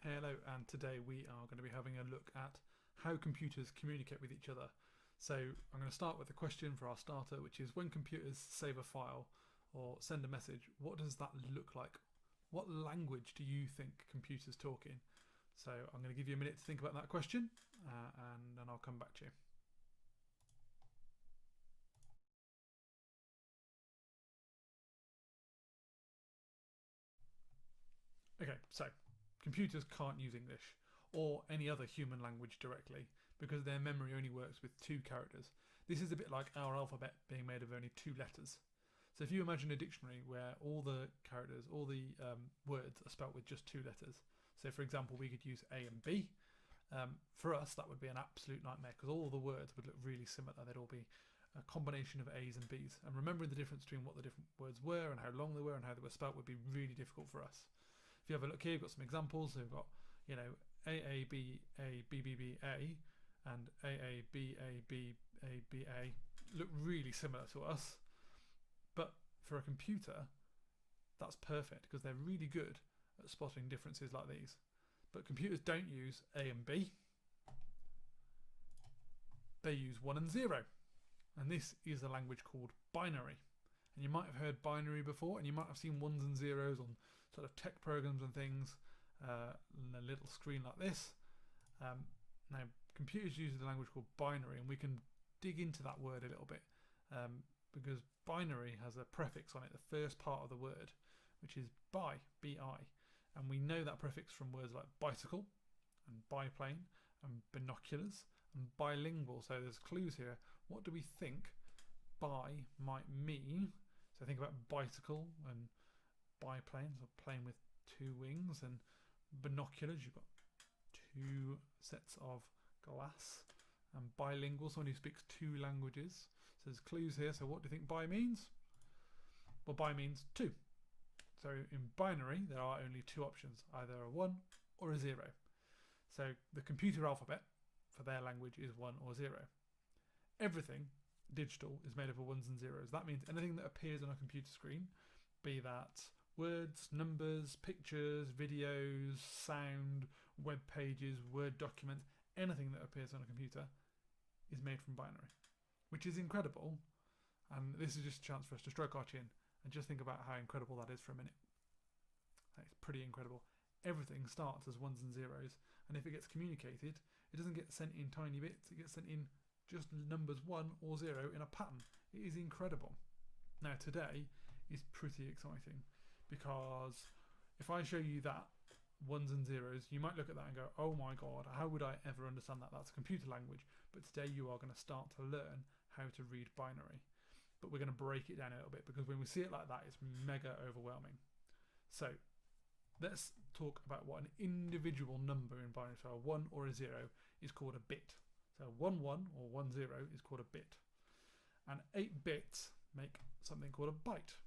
Hello, and today we are going to be having a look at how computers communicate with each other. So I'm going to start with a question for our starter, which is when computers save a file or send a message, what does that look like? What language do you think computers talk in? So I'm going to give you a minute to think about that question, and then I'll come back to you. Okay, so computers can't use English or any other human language directly because their memory only works with two characters. This is a bit like our alphabet being made of only two letters. So if you imagine a dictionary where all the characters, all the words are spelt with just two letters. So for example, we could use A and B. For us, that would be an absolute nightmare because all the words would look really similar. They'd all be a combination of A's and B's. And remembering the difference between what the different words were and how long they were and how they were spelt would be really difficult for us. If you have a look here, we've got some examples. So we've got, A A B A B B B A and A A B A B A B A look really similar to us. But for a computer, that's perfect because they're really good at spotting differences like these. But computers don't use A and B. They use 1 and 0. And this is a language called binary. And you might have heard binary before, and you might have seen ones and zeros on sort of tech programs and things on a little screen like this. Now, computers use a language called binary, and we can dig into that word a little bit because binary has a prefix on it, the first part of the word, which is bi, B-I. And we know that prefix from words like bicycle and biplane and binoculars and bilingual. So there's clues here. What do we think bi might mean? So think about bicycle and biplanes, or plane with two wings, and binoculars, you've got two sets of glass, and bilingual, someone who speaks two languages. So there's clues here. So what do you think bi means? Well, bi means two. So in binary, there are only two options, either a 1 or a 0. So the computer alphabet for their language is 1 or 0. Everything digital is made up of ones and zeros. That means anything that appears on a computer screen, be that words, numbers, pictures, videos, sound, web pages, Word documents, anything that appears on a computer is made from binary, which is incredible. And this is just a chance for us to stroke our chin and just think about how incredible that is for a minute. It's pretty incredible. Everything starts as ones and zeros, and if it gets communicated, it doesn't get sent in tiny bits, it gets sent in just numbers 1 or 0 in a pattern. It is incredible. Now today is pretty exciting because if I show you that, ones and zeros, you might look at that and go, oh my god, how would I ever understand that? That's a computer language. But today you are going to start to learn how to read binary. But we're going to break it down a little bit because when we see it like that, it's mega overwhelming. So let's talk about what an individual number in binary, so a 1 or a 0, is called a bit. So 1 1 or 1 0 is called a bit. And 8 bits make something called a byte.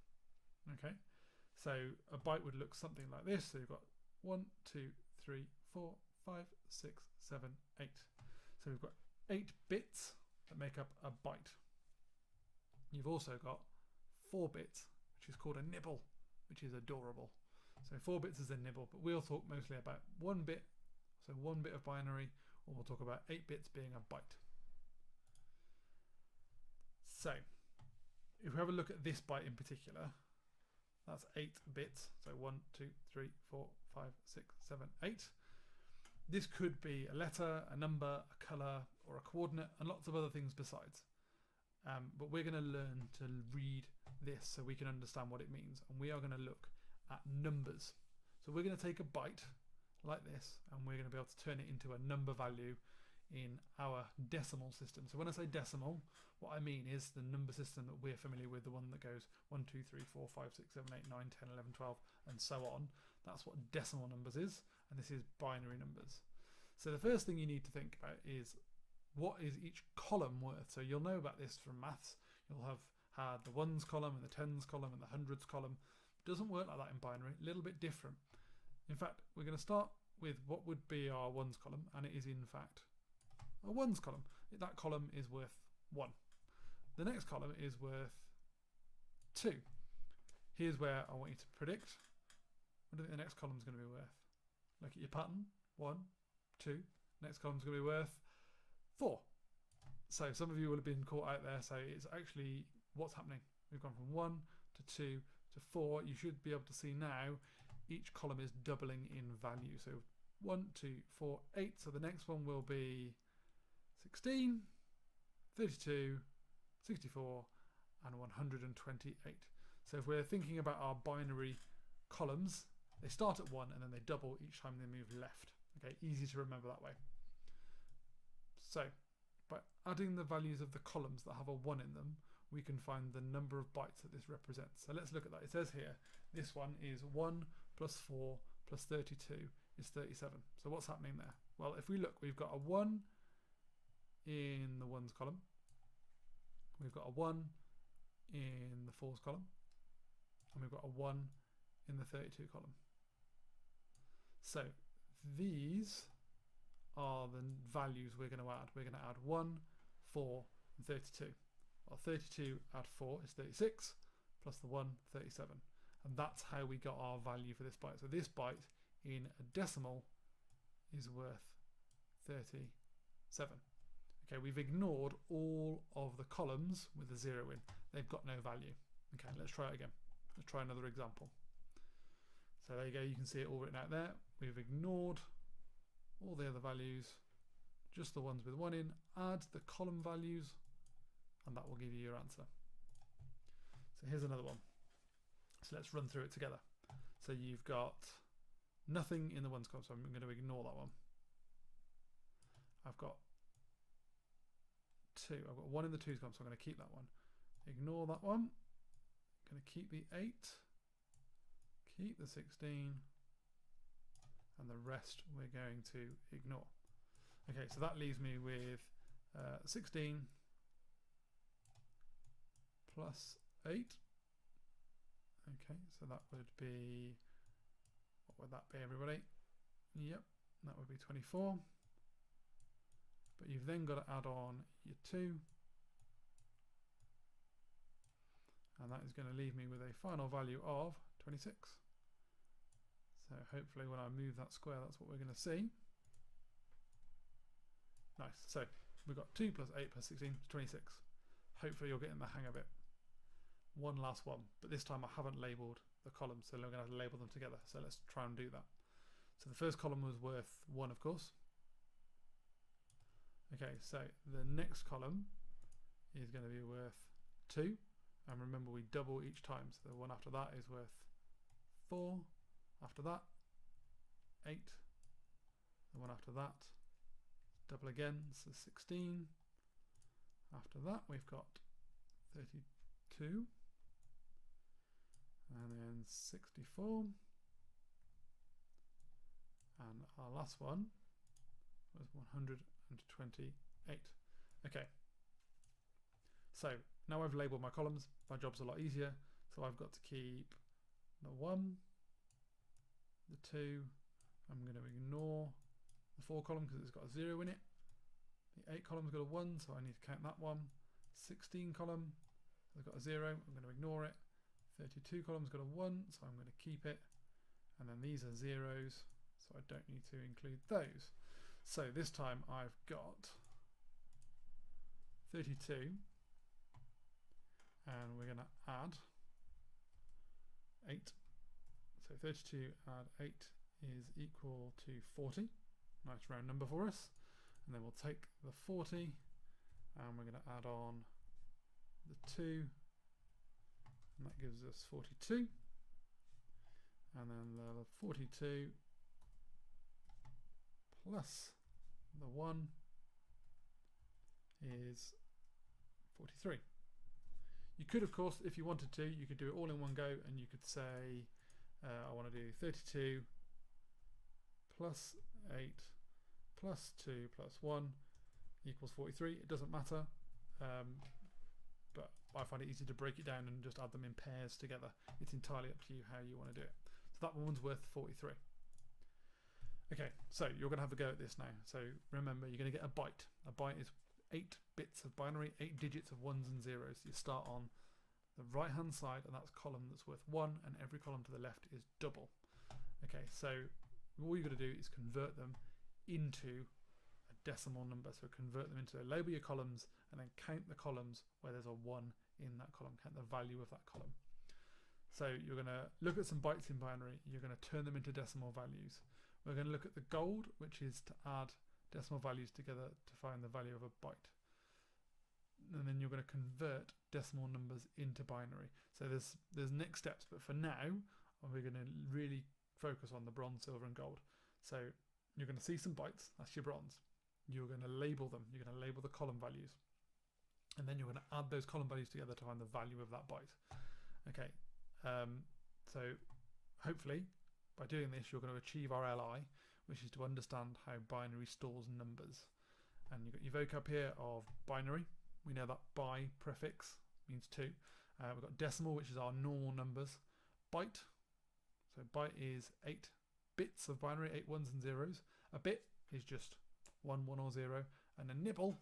Okay, so a byte would look something like this. So you've got 1 2 3 4 5 6 7 8. So we've got 8 bits that make up a byte. You've also got 4 bits, which is called a nibble, which is adorable. So 4 bits is a nibble, but we'll talk mostly about 1 bit, so 1 bit of binary, or we'll talk about 8 bits being a byte. So if we have a look at this byte in particular, that's 8 bits. So 1 2 3 4 5 6 7 8. This could be a letter, a number, a color, or a coordinate, and lots of other things besides. But we're going to learn to read this so we can understand what it means, and we are going to look at numbers. So we're going to take a byte like this, and we're going to be able to turn it into a number value in our decimal system. So when I say decimal, what I mean is the number system that we're familiar with, the one that goes 1 2 3 4 5 6 7 8 9 10 11 12 and so on. That's what decimal numbers is, and this is binary numbers. So the first thing you need to think about is what is each column worth. So you'll know about this from maths. You'll have had the ones column and the tens column and the hundreds column. It doesn't work like that in binary, a little bit different. In fact, we're going to start with what would be our ones column, and it is in fact a ones column. That column is worth 1. The next column is worth 2. Here's where I want you to predict what do you think the next column is going to be worth. look at your pattern. 1, 2. Next column's going to be worth 4. So some of you will have been caught out there. So it's actually what's happening. We've gone from 1 to 2 to 4. You should be able to see now each column is doubling in value. So 1, 2, 4, 8. So the next one will be 16, 32, 64, and 128. So if we're thinking about our binary columns, they start at 1 and then they double each time they move left. Okay, easy to remember that way. So by adding the values of the columns that have a 1 in them, we can find the number of bytes that this represents. So let's look at that. It says here, this one is 1 plus 4 plus 32 is 37. So what's happening there? Well, if we look, we've got a 1 in the 1s column. We've got a 1 in the 4s column. And we've got a 1 in the 32 column. So these are the values we're going to add. We're going to add 1, 4, and 32. Well, 32 add 4 is 36, plus the 1, 37. And that's how we got our value for this byte. So this byte in a decimal is worth 37. Okay, we've ignored all of the columns with a 0 in. They've got no value. Okay, let's try it again. Let's try another example. So there you go, you can see it all written out there. We've ignored all the other values, just the ones with 1 in. Add the column values, and that will give you your answer. So here's another one. So let's run through it together. So you've got nothing in the 1s column, so I'm going to ignore that one. I've got 2. I've got 1 in the 2s column, so I'm going to keep that one. Ignore that one. Going to keep the 8. Keep the 16. And the rest we're going to ignore. Okay, so that leaves me with 16 plus 8. Okay, so that would be, what would that be, everybody? Yep, that would be 24. But you've then got to add on your 2. And that is going to leave me with a final value of 26. So hopefully when I move that square, that's what we're going to see. Nice. So we've got 2 plus 8 plus 16 is 26. Hopefully you're getting the hang of it. One last one, but this time I haven't labelled the columns, so we're going to have to label them together. So let's try and do that. So the first column was worth 1, of course. Okay, so the next column is going to be worth 2. And remember, we double each time. So the one after that is worth 4. After that, 8. The one after that, double again, so 16. After that, we've got 32. And then 64. And our last one was 128. Okay. So now I've labelled my columns, my job's a lot easier. So I've got to keep the 1, the 2, I'm going to ignore the 4 column because it's got a 0 in it. The 8 column's got a 1, so I need to count that one. 16 column, I've got a 0, I'm going to ignore it. 32 column's got a 1, so I'm going to keep it. And then these are zeros, so I don't need to include those. So this time I've got 32. And we're going to add 8. So 32 add 8 is equal to 40. Nice round number for us. And then we'll take the 40 and we're going to add on the 2. And that gives us 42. And then the 42 plus the 1 is 43. You could, of course, if you wanted to, you could do it all in one go and you could say, I want to do 32 plus 8 plus 2 plus 1 equals 43. It doesn't matter, but I find it easy to break it down and just add them in pairs together. It's entirely up to you how you want to do it. So that one's worth 43. Okay, so you're going to have a go at this now. So remember, you're going to get a byte. A byte is 8 bits of binary, 8 digits of 1s and 0s. You start on the right hand side and that's column that's worth 1 and every column to the left is double. Okay, so all you've got to do is convert them into a decimal number. So convert them into, label your columns and then count the columns where there's a 1 in that column, count the value of that column. So you're going to look at some bytes in binary, you're going to turn them into decimal values. We're going to look at the gold, which is to add decimal values together to find the value of a byte. And then you're going to convert decimal numbers into binary. So there's next steps, but for now we're going to really focus on the bronze, silver and gold. So you're going to see some bytes, that's your bronze. You're going to label them, you're going to label the column values. And then you're going to add those column values together to find the value of that byte. Okay, so hopefully by doing this you're going to achieve our LI, which is to understand how binary stores numbers. And you've got your vocab here of binary. We know that bi prefix means 2. We've got decimal, which is our normal numbers. Byte, so byte is 8 bits of binary, 8 ones and zeros. A bit is just 1 or 0. And a nibble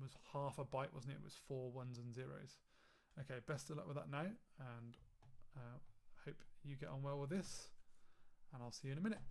was half a byte, wasn't it? It was 4 ones and zeros. Okay, best of luck with that now, and hope you get on well with this, and I'll see you in a minute.